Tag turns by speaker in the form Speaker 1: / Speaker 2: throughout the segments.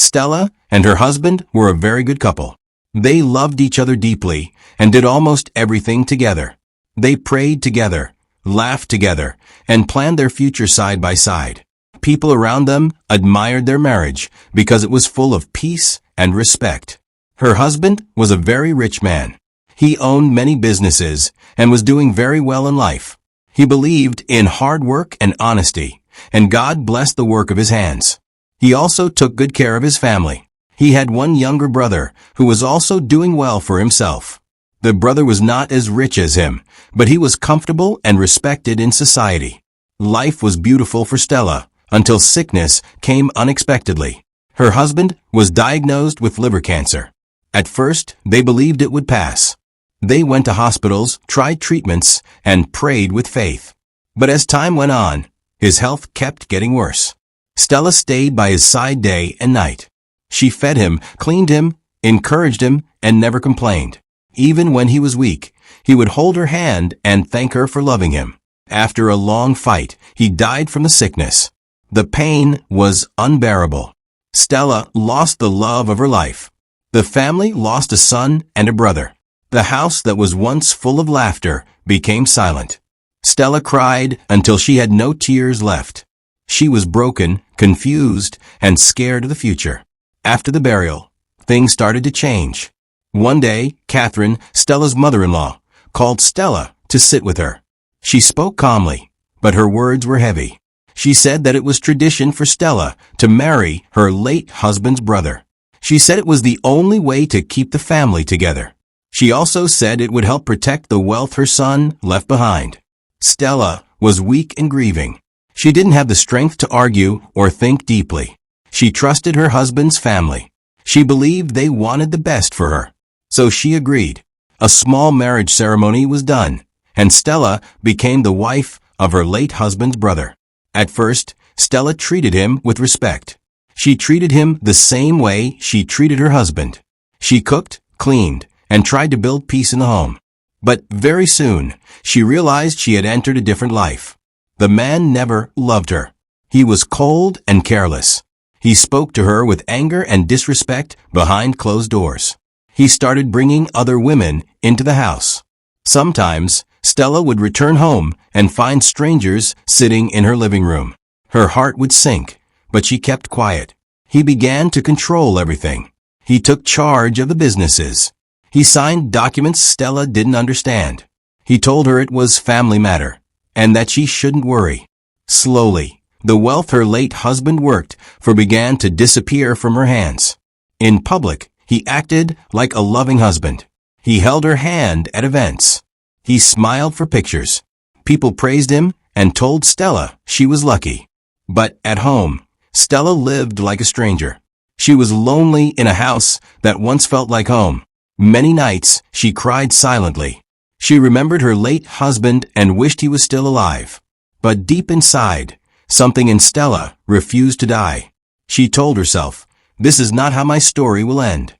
Speaker 1: Stella and her husband were a very good couple. They loved each other deeply and did almost everything together. They prayed together, laughed together, and planned their future side by side. People around them admired their marriage because it was full of peace and respect. Her husband was a very rich man. He owned many businesses and was doing very well in life. He believed in hard work and honesty, and God blessed the work of his hands. He also took good care of his family. He had one younger brother who was also doing well for himself. The brother was not as rich as him, but he was comfortable and respected in society. Life was beautiful for Stella until sickness came unexpectedly. Her husband was diagnosed with liver cancer. At first, they believed it would pass. They went to hospitals, tried treatments, and prayed with faith. But as time went on, his health kept getting worse. Stella stayed by his side day and night. She fed him, cleaned him, encouraged him, and never complained. Even when he was weak, he would hold her hand and thank her for loving him. After a long fight, he died from the sickness. The pain was unbearable. Stella lost the love of her life. The family lost a son and a brother. The house that was once full of laughter became silent. Stella cried until she had no tears left. She was broken, confused, and scared of the future. After the burial, things started to change. One day, Catherine, Stella's mother-in-law, called Stella to sit with her. She spoke calmly, but her words were heavy. She said that it was tradition for Stella to marry her late husband's brother. She said it was the only way to keep the family together. She also said it would help protect the wealth her son left behind. Stella was weak and grieving. She didn't have the strength to argue or think deeply. She trusted her husband's family. She believed they wanted the best for her. So she agreed. A small marriage ceremony was done, and Stella became the wife of her late husband's brother. At first, Stella treated him with respect. She treated him the same way she treated her husband. She cooked, cleaned, and tried to build peace in the home. But very soon, she realized she had entered a different life. The man never loved her. He was cold and careless. He spoke to her with anger and disrespect behind closed doors. He started bringing other women into the house. Sometimes, Stella would return home and find strangers sitting in her living room. Her heart would sink, but she kept quiet. He began to control everything. He took charge of the businesses. He signed documents Stella didn't understand. He told her it was family matter, and that she shouldn't worry. Slowly, the wealth her late husband worked for began to disappear from her hands. In public, he acted like a loving husband. He held her hand at events. He smiled for pictures. People praised him and told Stella she was lucky. But at home, Stella lived like a stranger. She was lonely in a house that once felt like home. Many nights, she cried silently. She remembered her late husband and wished he was still alive. But deep inside, something in Stella refused to die. She told herself, "This is not how my story will end."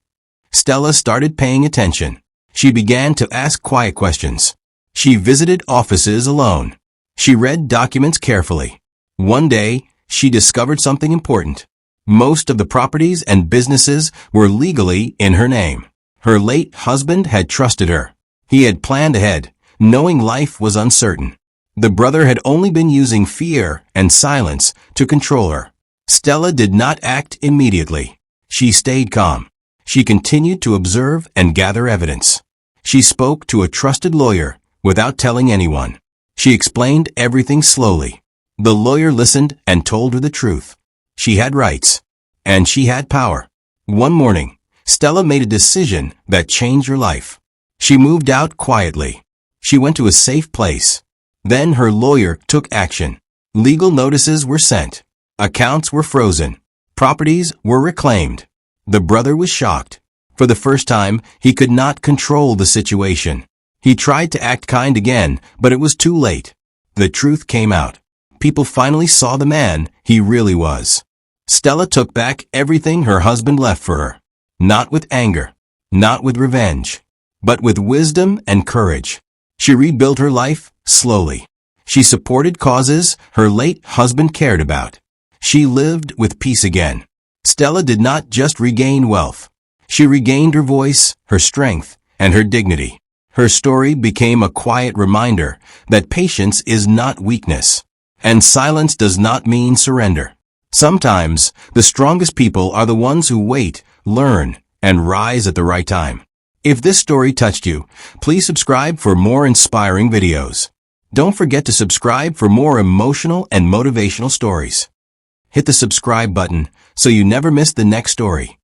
Speaker 1: Stella started paying attention. She began to ask quiet questions. She visited offices alone. She read documents carefully. One day, she discovered something important. Most of the properties and businesses were legally in her name. Her late husband had trusted her. He had planned ahead, knowing life was uncertain. The brother had only been using fear and silence to control her. Stella did not act immediately. She stayed calm. She continued to observe and gather evidence. She spoke to a trusted lawyer without telling anyone. She explained everything slowly. The lawyer listened and told her the truth. She had rights, and she had power. One morning, Stella made a decision that changed her life. She moved out quietly. She went to a safe place. Then her lawyer took action. Legal notices were sent. Accounts were frozen. Properties were reclaimed. The brother was shocked. For the first time, he could not control the situation. He tried to act kind again, but it was too late. The truth came out. People finally saw the man he really was. Stella took back everything her husband left for her. Not with anger, not with revenge, but with wisdom and courage. She rebuilt her life slowly. She supported causes her late husband cared about. She lived with peace again. Stella did not just regain wealth. She regained her voice, her strength, and her dignity. Her story became a quiet reminder that patience is not weakness, and silence does not mean surrender. Sometimes, the strongest people are the ones who wait, learn, and rise at the right time. If this story touched you, please subscribe for more inspiring videos. Don't forget to subscribe for more emotional and motivational stories. Hit the subscribe button so you never miss the next story.